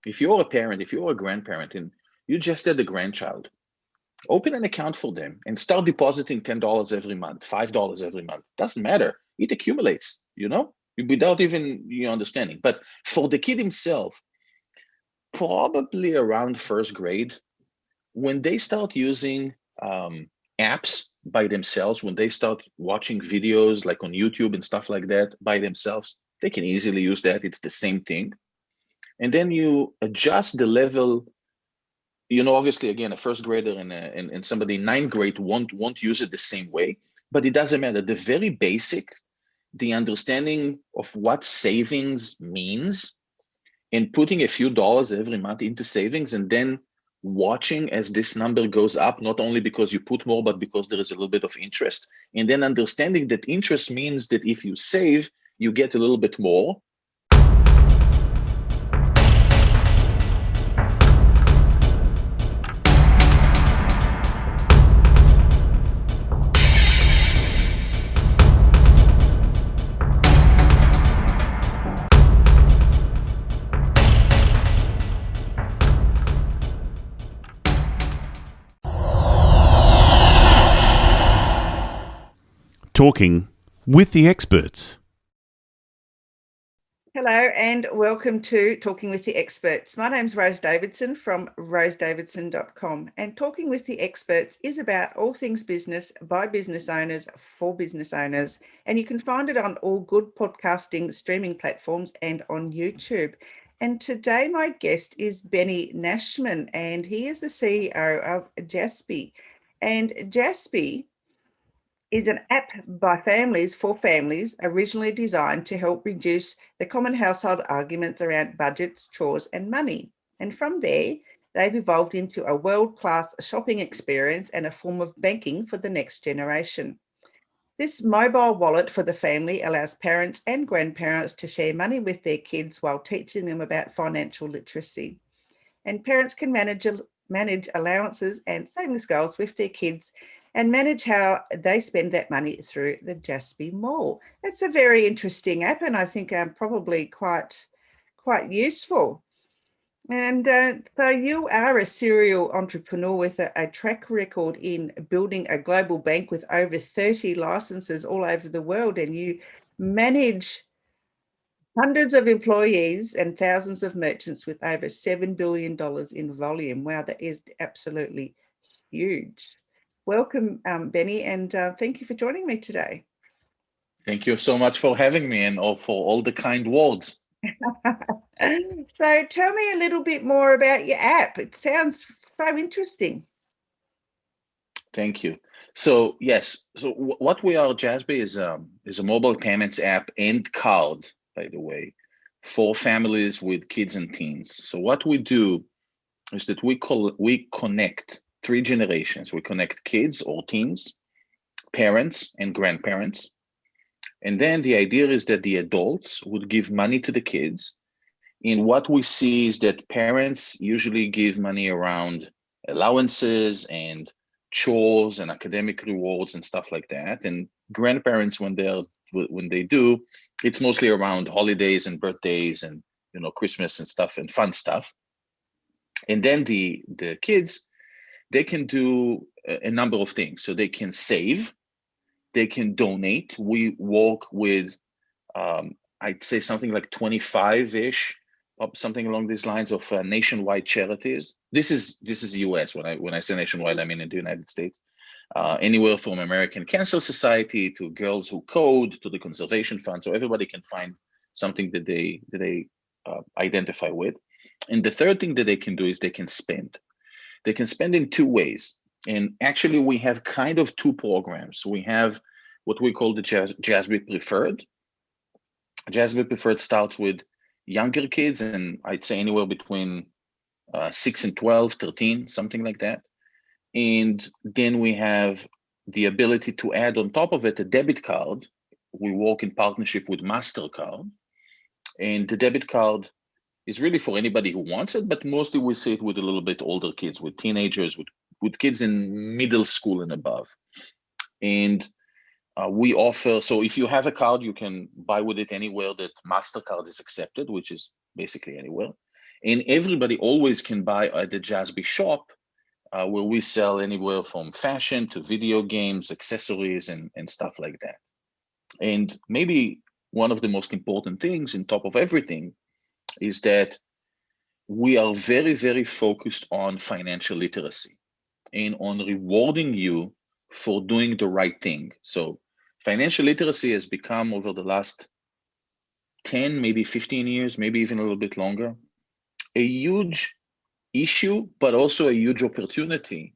If you're a parent, if you're a grandparent, and you just had a grandchild, open an account for them and start depositing $10 every month, $5 every month. Doesn't matter. It accumulates, without even you understanding. But for the kid himself, probably around first grade, when they start using apps by themselves, when they start watching videos like on YouTube and stuff like that by themselves, they can easily use that. It's the same thing. And then you adjust the level. Obviously, again, a first grader and somebody in ninth grade won't use it the same way, but it doesn't matter. The very basic, the understanding of what savings means and putting a few dollars every month into savings and then watching as this number goes up, not only because you put more, but because there is a little bit of interest. And then understanding that interest means that if you save, you get a little bit more. Talking with the experts. Hello and welcome to Talking with the Experts. My name's Rose Davidson from rosedavidson.com, and Talking with the Experts is about all things business by business owners for business owners, and you can find it on all good podcasting streaming platforms and on YouTube. And today my guest is Benny Nachman, and he is the CEO of Jassby. And Jassby is an app by families for families, originally designed to help reduce the common household arguments around budgets, chores, and money. And from there, they've evolved into a world-class shopping experience and a form of banking for the next generation. This mobile wallet for the family allows parents and grandparents to share money with their kids while teaching them about financial literacy. And parents can manage allowances and savings goals with their kids and manage how they spend that money through the Jassby Mall. It's a very interesting app, and I think probably quite useful. And so you are a serial entrepreneur with a track record in building a global bank with over 30 licenses all over the world, and you manage hundreds of employees and thousands of merchants with over $7 billion in volume. Wow, that is absolutely huge. Welcome, Benny, and thank you for joining me today. Thank you so much for having me and for all the kind words. So tell me a little bit more about your app. It sounds so interesting. Thank you. So yes, so what we are, Jassby, is a mobile payments app and card, by the way, for families with kids and teens. So what we do is that we connect three generations. We connect kids or teens, parents, and grandparents. And then the idea is that the adults would give money to the kids. And what we see is that parents usually give money around allowances and chores and academic rewards and stuff like that. And grandparents, when they do, it's mostly around holidays and birthdays and Christmas and stuff and fun stuff. And then the kids, they can do a number of things. So they can save, they can donate. We work with I'd say something like 25-ish, something along these lines of nationwide charities. This is US. When I say nationwide, I mean in the United States. Anywhere from American Cancer Society to Girls Who Code to the Conservation Fund, so everybody can find something that they identify with. And the third thing that they can do is they can spend. They can spend in two ways. And actually, we have kind of two programs. We have what we call the Jassby Preferred. Jassby Preferred starts with younger kids, and I'd say anywhere between 6 and 12, 13, something like that. And then we have the ability to add on top of it a debit card. We work in partnership with MasterCard. And the debit card is really for anybody who wants it, but mostly we see it with a little bit older kids, with teenagers, with kids in middle school and above. And we offer, so if you have a card, you can buy with it anywhere that MasterCard is accepted, which is basically anywhere. And everybody always can buy at the Jassby Shop, where we sell anywhere from fashion to video games, accessories, and stuff like that. And maybe one of the most important things on top of everything is that we are very, very focused on financial literacy and on rewarding you for doing the right thing. So financial literacy has become, over the last 10, maybe 15 years, maybe even a little bit longer, a huge issue, but also a huge opportunity.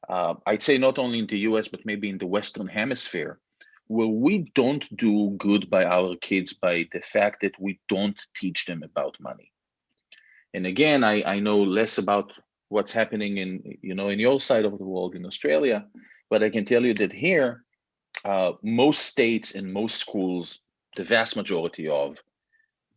I'd say not only in the US, but maybe in the Western Hemisphere, where we don't do good by our kids by the fact that we don't teach them about money. And again, I know less about what's happening in your side of the world in Australia, but I can tell you that here, most states and most schools, the vast majority of,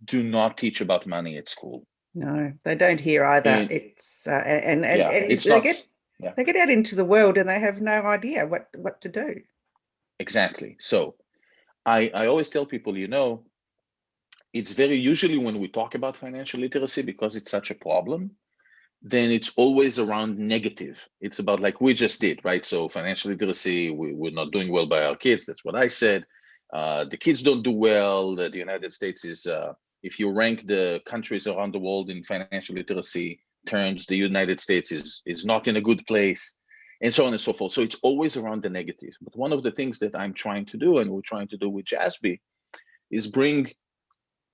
do not teach about money at school. No, they don't here either. And, it's and it's they not. they get out into the world and they have no idea what to do. Exactly. So I always tell people, it's very usually when we talk about financial literacy, because it's such a problem, then it's always around negative. It's about, like we just did, right? So financial literacy, we're not doing well by our kids. That's what I said. The kids don't do well. The United States is, if you rank the countries around the world in financial literacy terms, the United States is not in a good place, and so on and so forth. So it's always around the negative. But one of the things that I'm trying to do, and we're trying to do with Jassby, is bring,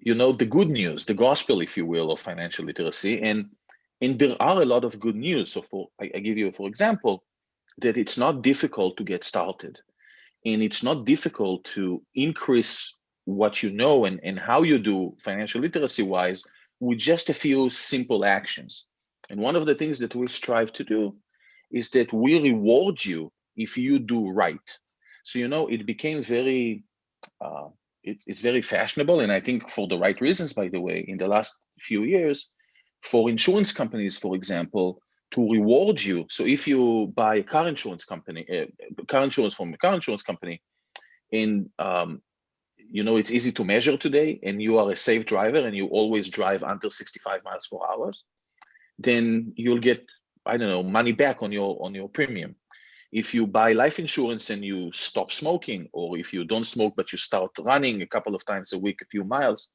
the good news, the gospel, if you will, of financial literacy. And there are a lot of good news. So I give you, for example, that it's not difficult to get started. And it's not difficult to increase what you know and how you do financial literacy wise with just a few simple actions. And one of the things that we strive to do is that we reward you if you do right. So, it became very, it's very fashionable. And I think for the right reasons, by the way, in the last few years, for insurance companies, for example, to reward you. So if you buy a car insurance company, car insurance from a car insurance company, and it's easy to measure today, and you are a safe driver and you always drive under 65 miles per hour, then you'll get, I don't know, money back on your premium. If you buy life insurance and you stop smoking, or if you don't smoke but you start running a couple of times a week, a few miles,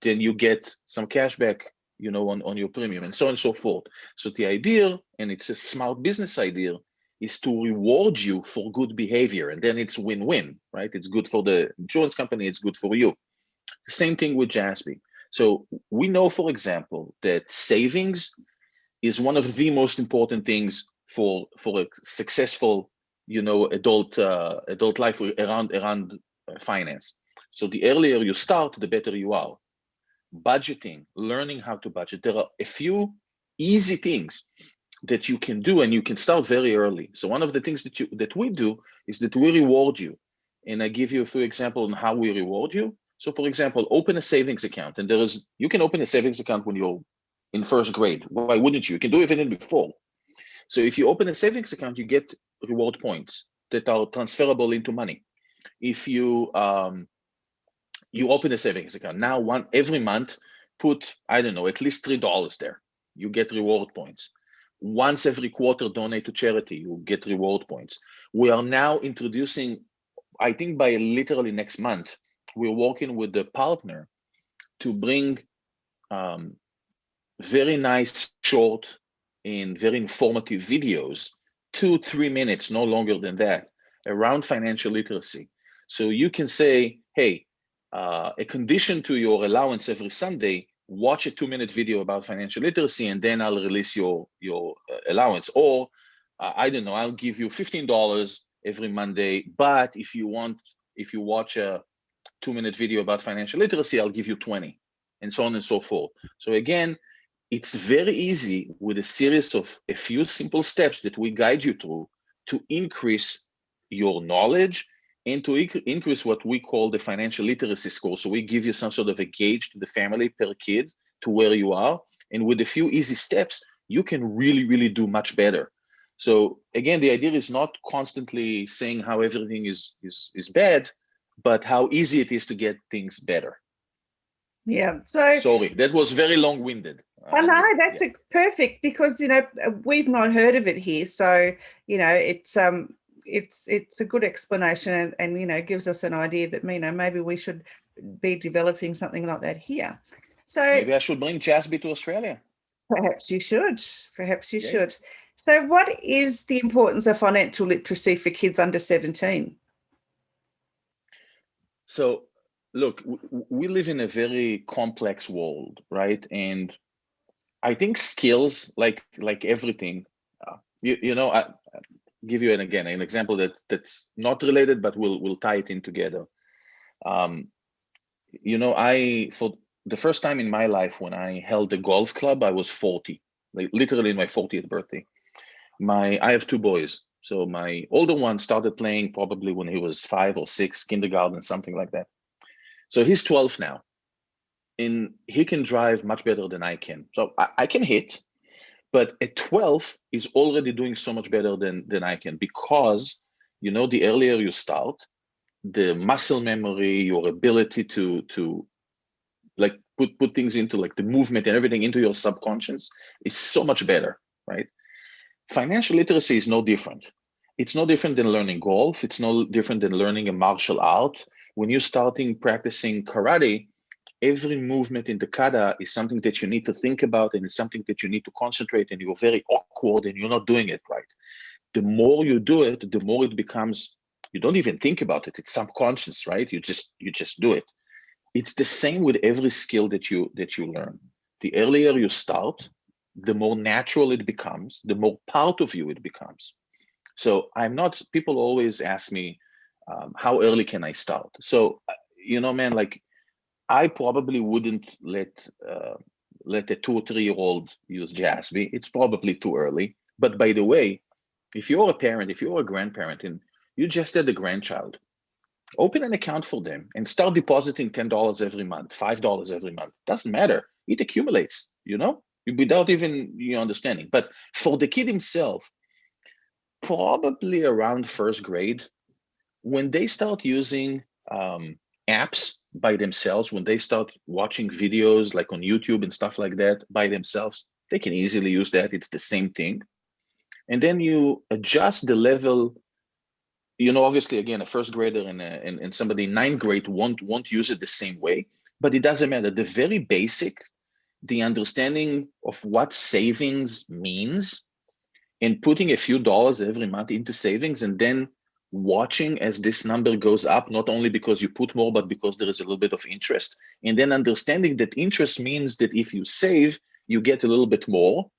then you get some cash back, on your premium, and so on and so forth. So the idea, and it's a smart business idea, is to reward you for good behavior, and then it's win-win, right? It's good for the insurance company, it's good for you. Same thing with Jassby. So we know, for example, that savings is one of the most important things for a successful, adult life around finance. So the earlier you start, the better you are. Budgeting, learning how to budget. There are a few easy things that you can do, and you can start very early. So one of the things that we do is that we reward you. And I give you a few examples on how we reward you. So for example, open a savings account. And you can open a savings account when you're in first grade. Why wouldn't you? You can do it even before. So if you open a savings account, you get reward points that are transferable into money. If you open a savings account now, every month, put, I don't know, at least $3 there. You get reward points. Once every quarter, donate to charity. You get reward points. We are now introducing, I think by literally next month, we're working with the partner to bring very nice, short, and very informative videos, 2-3 minutes, no longer than that, around financial literacy. So you can say, hey, a condition to your allowance every Sunday, watch a 2-minute video about financial literacy, and then I'll release your allowance. Or I don't know, I'll give you $15 every Monday, but if you watch a 2-minute video about financial literacy, I'll give you 20, and so on and so forth. So again, it's very easy with a series of a few simple steps that we guide you through to increase your knowledge and to increase what we call the financial literacy score. So we give you some sort of a gauge to the family per kid to where you are. And with a few easy steps, you can really, really do much better. So again, the idea is not constantly saying how everything is bad, but how easy it is to get things better. Yeah. So sorry, that was very long-winded. I know mean, that's yeah. perfect because we've not heard of it here, so it's a good explanation and gives us an idea that maybe we should be developing something like that here. So Maybe I should bring Jassby to Australia. perhaps you should. Perhaps you Yeah. should. So, what is the importance of financial literacy for kids under 17? So, look, we live in a very complex world, right? And I think skills, like everything, I give you an example that's not related, but we'll tie it in together. Um, I for the first time in my life when I held a golf club, I was 40, like literally in my 40th birthday. I have two boys, so my older one started playing probably when he was 5 or 6, kindergarten, something like that. So he's 12 now, and he can drive much better than I can. So I can hit, but at 12 is already doing so much better than I can because the earlier you start, the muscle memory, your ability to like put things into like the movement and everything into your subconscious is so much better, right? Financial literacy is no different. It's no different than learning golf. It's no different than learning a martial art. When you're starting practicing karate, every movement in the kata is something that you need to think about, and it's something that you need to concentrate, and you're very awkward and you're not doing it right. The more you do it, the more it becomes, you don't even think about it. It's subconscious, right? You just do it. It's the same with every skill that you learn. The earlier you start, the more natural it becomes, the more part of you it becomes. So I'm not, people always ask me, how early can I start? So, man, like I probably wouldn't let a 2 or 3 year old use Jassby. It's probably too early. But by the way, if you're a parent, if you're a grandparent, and you just had a grandchild, open an account for them and start depositing $10 every month, $5 every month. Doesn't matter. It accumulates, without even you understanding. But for the kid himself, probably around first grade, when they start using apps by themselves, when they start watching videos like on YouTube and stuff like that by themselves, they can easily use that. It's the same thing. And then you adjust the level. Obviously, again, a first grader and somebody in ninth grade won't use it the same way, but it doesn't matter. The very basic, the understanding of what savings means, and putting a few dollars every month into savings, and then watching as this number goes up, not only because you put more, but because there is a little bit of interest, and then understanding that interest means that if you save, you get a little bit more.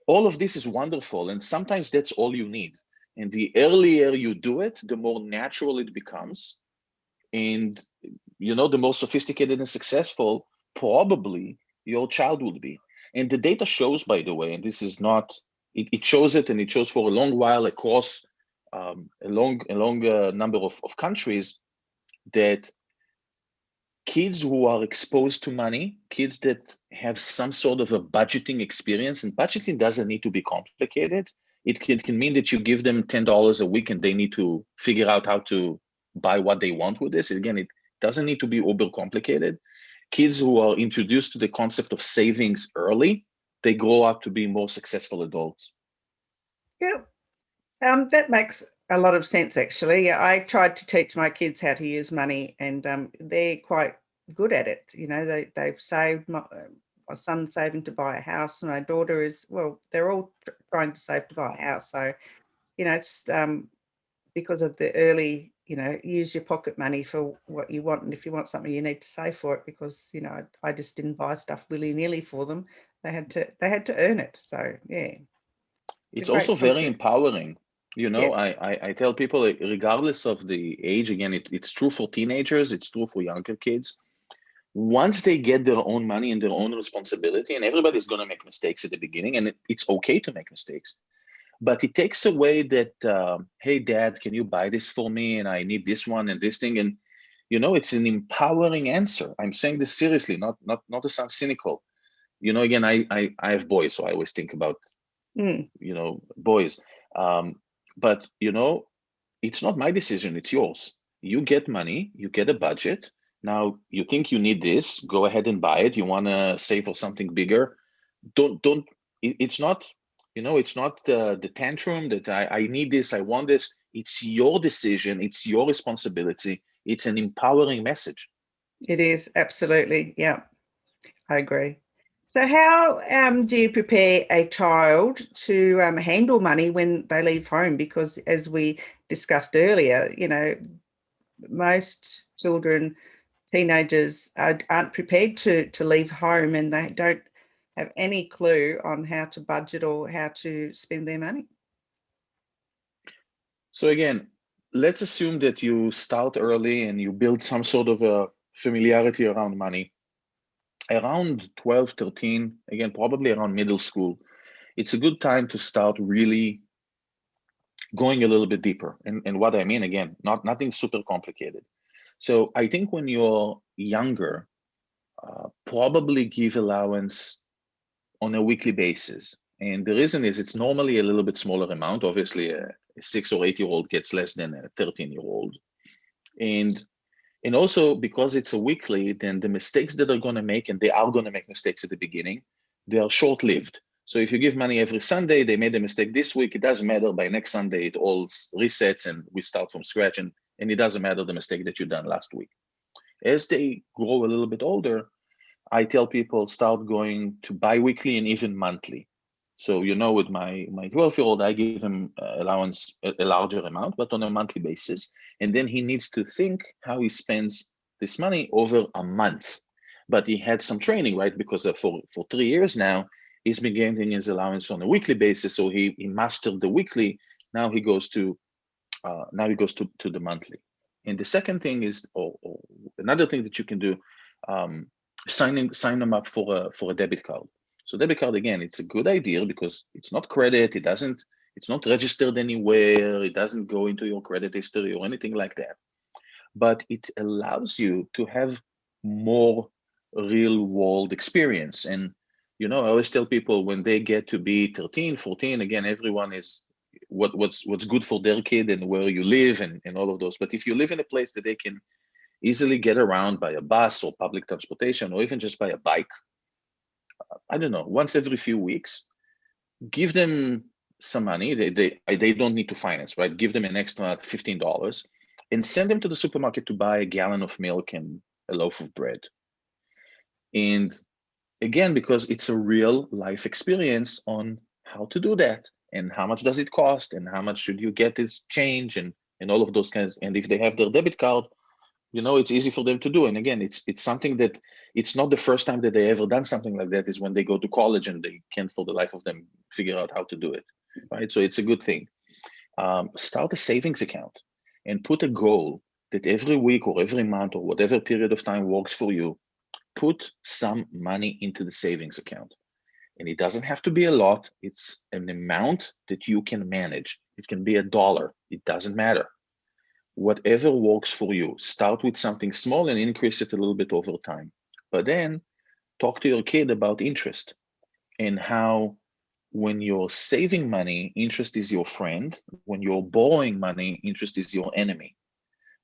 All of this is wonderful, and sometimes that's all you need. And the earlier you do it, the more natural it becomes. And, the more sophisticated and successful probably your child will be. And the data shows, by the way, and this is not, it shows it, and it shows for a long while across a long number of countries, that kids who are exposed to money, kids that have some sort of a budgeting experience, and budgeting doesn't need to be complicated. It can mean that you give them $10 a week and they need to figure out how to buy what they want with this. Again, it doesn't need to be uber complicated. Kids who are introduced to the concept of savings early, they grow up to be more successful adults. Yeah, that makes a lot of sense, actually. I tried to teach my kids how to use money, and they're quite good at it. They've saved. My son's saving to buy a house, and my daughter is, well, they're all trying to save to buy a house. So, it's because of the early, use your pocket money for what you want. And if you want something, you need to save for it, because, I just didn't buy stuff willy-nilly for them. They had to earn it. So, yeah. It's also very empowering. Yes. I tell people, regardless of the age, again, it's true for teenagers, it's true for younger kids. Once they get their own money and their own responsibility, and everybody's going to make mistakes at the beginning, and it's okay to make mistakes, but it takes away that, hey, Dad, can you buy this for me? And I need this one and this thing. And, it's an empowering answer. I'm saying this seriously, not to sound cynical. Again, I have boys, so I always think about, boys. But, it's not my decision, it's yours. You get money, you get a budget, Now you think you need this, go ahead and buy it. You want to save for something bigger. Don't. It's not, it's not the tantrum that I need this, I want this. It's your decision. It's your responsibility. It's an empowering message. It is, absolutely. Yeah, I agree. So how do you prepare a child to handle money when they leave home? Because as we discussed earlier, most children, teenagers aren't prepared to leave home, and they don't have any clue on how to budget or how to spend their money. So again, let's assume that you start early and you build some sort of a familiarity around money. Around 12, 13, again, probably around middle school, it's a good time to start really going a little bit deeper. And what I mean, again, nothing super complicated. So I think when you're younger, probably give allowance on a weekly basis. And the reason is it's normally a little bit smaller amount. Obviously, a 6 or 8-year-old gets less than a 13-year-old. And also because it's a weekly, then the mistakes that they're going to make, and they are going to make mistakes at the beginning, they are short-lived. So if you give money every Sunday, they made a mistake this week, it doesn't matter. By next Sunday, it all resets and we start from scratch, and it doesn't matter the mistake that you done last week. As they grow a little bit older, I tell people start going to bi-weekly and even monthly. So, with my 12-year-old, I give him allowance a larger amount, but on a monthly basis. And then he needs to think how he spends this money over a month. But he had some training, right? Because for 3 years now, he's been getting his allowance on a weekly basis. So he mastered the weekly. Now he goes to the monthly. And the second thing is, or another thing that you can do, sign them up for a debit card. So debit card, again, it's a good idea because it's not credit. It's not registered anywhere. It doesn't go into your credit history or anything like that. But it allows you to have more real world experience. And, I always tell people when they get to be 13, 14, again, everyone is what's good for their kid and where you live and all of those. But if you live in a place that they can easily get around by a bus or public transportation, or even just by a bike, I don't know, once every few weeks, give them some money. They don't need to finance, right? Give them an extra $15 and send them to the supermarket to buy a gallon of milk and a loaf of bread. And again, because it's a real life experience on how to do that and how much does it cost and how much should you get this change and all of those kinds. And if they have their debit card, it's easy for them to do. And again, it's something that it's not the first time that they ever done something like that is when they go to college and they can't for the life of them figure out how to do it, right? So it's a good thing. Start a savings account and put a goal that every week or every month or whatever period of time works for you, put some money into the savings account. And it doesn't have to be a lot. It's an amount that you can manage. It can be $1. It doesn't matter. Whatever works for you. Start with something small and increase it a little bit over time. But then talk to your kid about interest and how when you're saving money, interest is your friend. When you're borrowing money, interest is your enemy,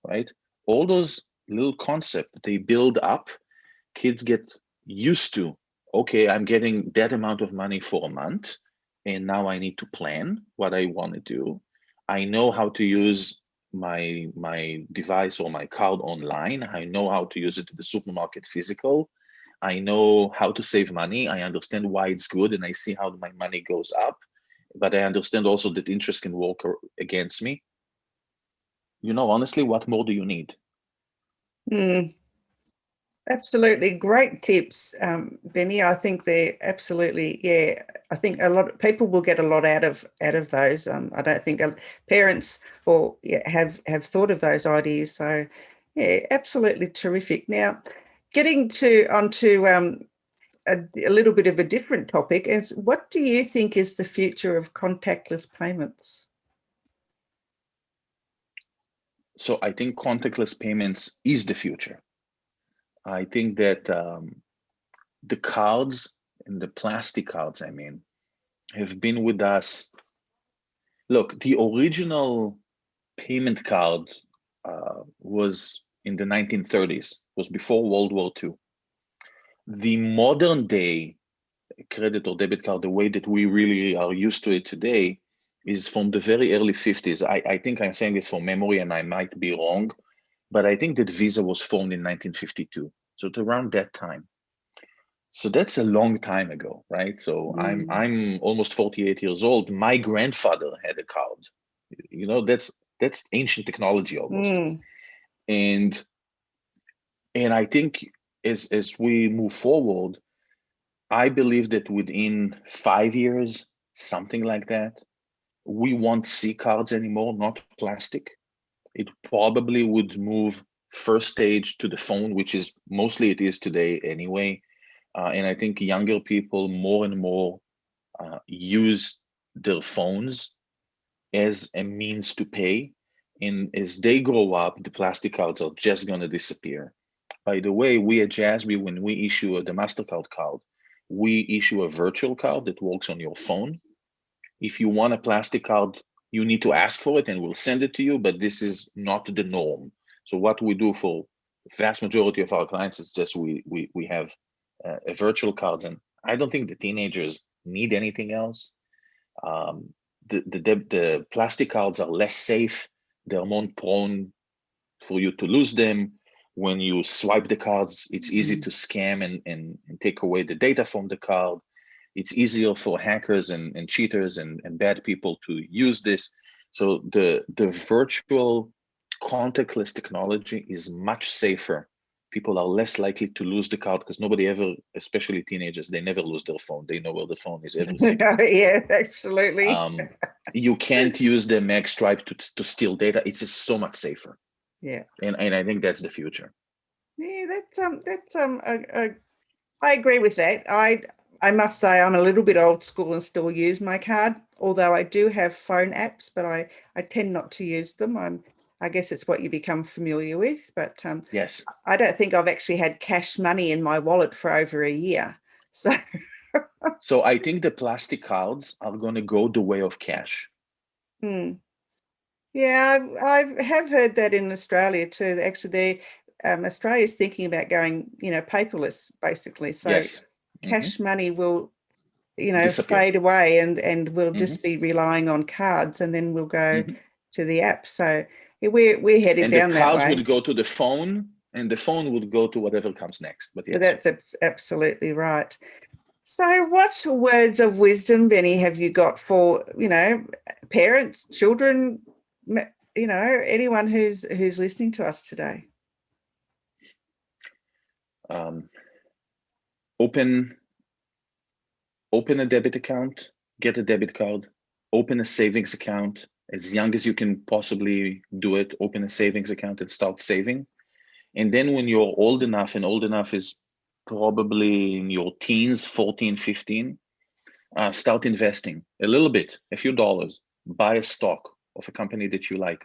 right? All those little concepts, they build up. Kids get used to, okay, I'm getting that amount of money for a month, and now I need to plan what I want to do. I know how to use my device or my card online. I know how to use it at the supermarket physical. I know how to save money. I understand why it's good, and I see how my money goes up. But I understand also that interest can work against me. Honestly, what more do you need? Absolutely. Great tips, Benny. I think they're absolutely, yeah. I think a lot of people will get a lot out of those. I don't think parents have thought of those ideas. So, yeah, absolutely terrific. Now, getting onto a little bit of a different topic is, what do you think is the future of contactless payments? So I think contactless payments is the future. I think that the cards and the plastic cards, have been with us. Look, the original payment card was in the 1930s, was before World War II. The modern day credit or debit card, the way that we really are used to it today, is from the very early 50s. I think I'm saying this from memory and I might be wrong, but I think that Visa was formed in 1952. So it's around that time. So that's a long time ago, right? So I'm almost 48 years old. My grandfather had a card. You know, that's ancient technology almost. And I think as we move forward, I believe that within 5 years, something like that, we won't see cards anymore, not plastic. It probably would move first stage to the phone, which is mostly it is today anyway. And I think younger people more and more use their phones as a means to pay. And as they grow up, the plastic cards are just going to disappear. By the way, we at Jassby, when we issue the MasterCard card, we issue a virtual card that works on your phone. If you want a plastic card, you need to ask for it and we'll send it to you, but this is not the norm. So what we do for the vast majority of our clients is just we have a virtual cards, and I don't think the teenagers need anything else. The plastic cards are less safe. They're more prone for you to lose them. When you swipe the cards, it's easy to scam and take away the data from the card. It's easier for hackers and cheaters and bad people to use this. So the virtual contactless technology is much safer. People are less likely to lose the card because nobody ever, especially teenagers, they never lose their phone. They know where the phone is every second. Yeah, absolutely. You can't use the mag stripe to steal data. It's just so much safer. Yeah. And I think that's the future. Yeah, I agree with that. I must say I'm a little bit old school and still use my card, although I do have phone apps, but I tend not to use them. I guess it's what you become familiar with, but yes, I don't think I've actually had cash money in my wallet for over a year. So I think the plastic cards are going to go the way of cash. Yeah, I have heard that in Australia too. Actually, Australia's thinking about going, paperless, basically. So yes. cash money will, Disappear. fade away, and we'll just be relying on cards, and then we'll go to the app. So we're headed down that way. And the cards would go to the phone, and the phone would go to whatever comes next. But yes, that's absolutely right. So what words of wisdom, Benny, have you got for, parents, children, anyone who's listening to us today? Open a debit account, get a debit card, open a savings account as young as you can possibly do it. Open a savings account and start saving. And then when you're old enough, and old enough is probably in your teens, 14, 15, start investing a little bit, a few dollars, buy a stock of a company that you like.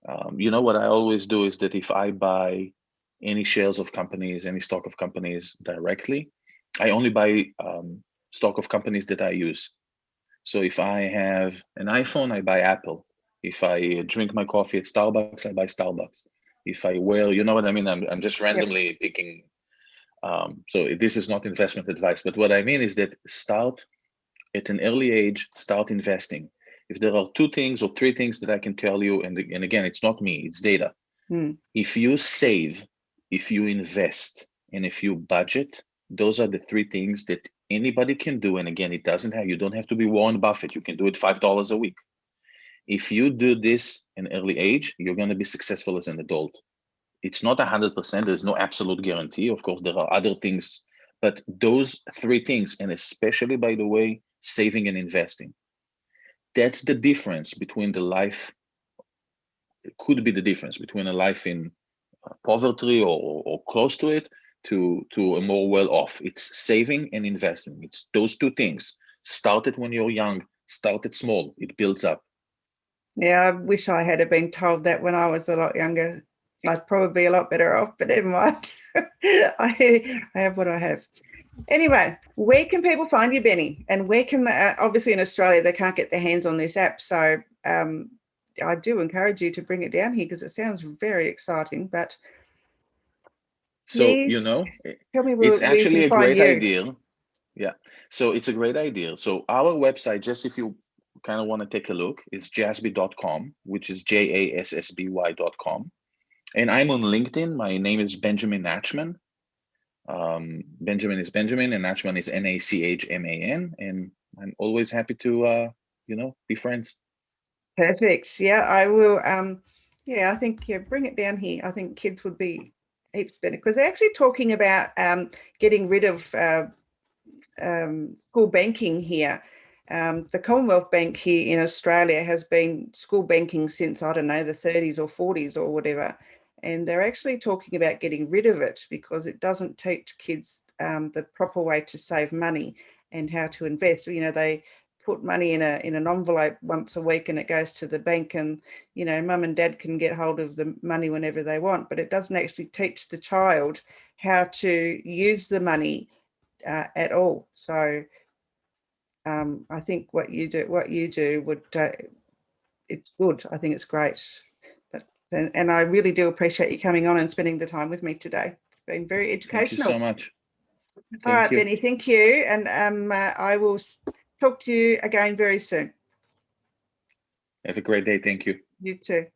What I always do is that if I buy any shares of companies, any stock of companies directly, I only buy stock of companies that I use. So if I have an iPhone, I buy Apple. If I drink my coffee at Starbucks, I buy Starbucks. If I wear, you know what I mean? I'm just randomly picking. So this is not investment advice, but what I mean is that start at an early age, start investing. If there are 2 things or 3 things that I can tell you, and again, it's not me, it's data. If you save, if you invest, and if you budget, those are the 3 things that anybody can do. And again, you don't have to be Warren Buffett. You can do it $5 a week. If you do this in early age, you're going to be successful as an adult. It's not 100%. There's no absolute guarantee. Of course, there are other things, but those 3 things, and especially, by the way, saving and investing, that's the difference between the life. It could be the difference between a life in poverty or close to it to a more well-off. It's saving and investing. It's those 2 things. Start it when you're young. Start it small. It builds up. Yeah, I wish I had been told that when I was a lot younger. I'd probably be a lot better off, but never mind. I have what I have. Anyway, where can people find you, Benny? And where can they, obviously in Australia, they can't get their hands on this app. So I do encourage you to bring it down here because it sounds very exciting. But So, Yes. Tell me it's where we actually can a find great you. idea. Yeah. So it's a great idea. So our website, just if you kind of want to take a look, is jassby.com, which is jassby.com. And I'm on LinkedIn. My name is Benjamin Nachman. Benjamin is Benjamin, and Nachman is Nachman. And I'm always happy to, be friends. Perfect. Yeah, I will. Yeah, I think bring it down here. I think kids would be heaps better because they're actually talking about getting rid of school banking here. The Commonwealth Bank here in Australia has been school banking since, I don't know, the 30s or 40s or whatever. And they're actually talking about getting rid of it because it doesn't teach kids the proper way to save money and how to invest. They put money in an envelope once a week and it goes to the bank, and mum and dad can get hold of the money whenever they want, but it doesn't actually teach the child how to use the money at all. So I think what you do would it's good. I think it's great. And I really do appreciate you coming on and spending the time with me today. It's been very Thank you educational. so much. All right, Benny, thank you. And I will talk to you again very soon. Have a great day. Thank you. You too.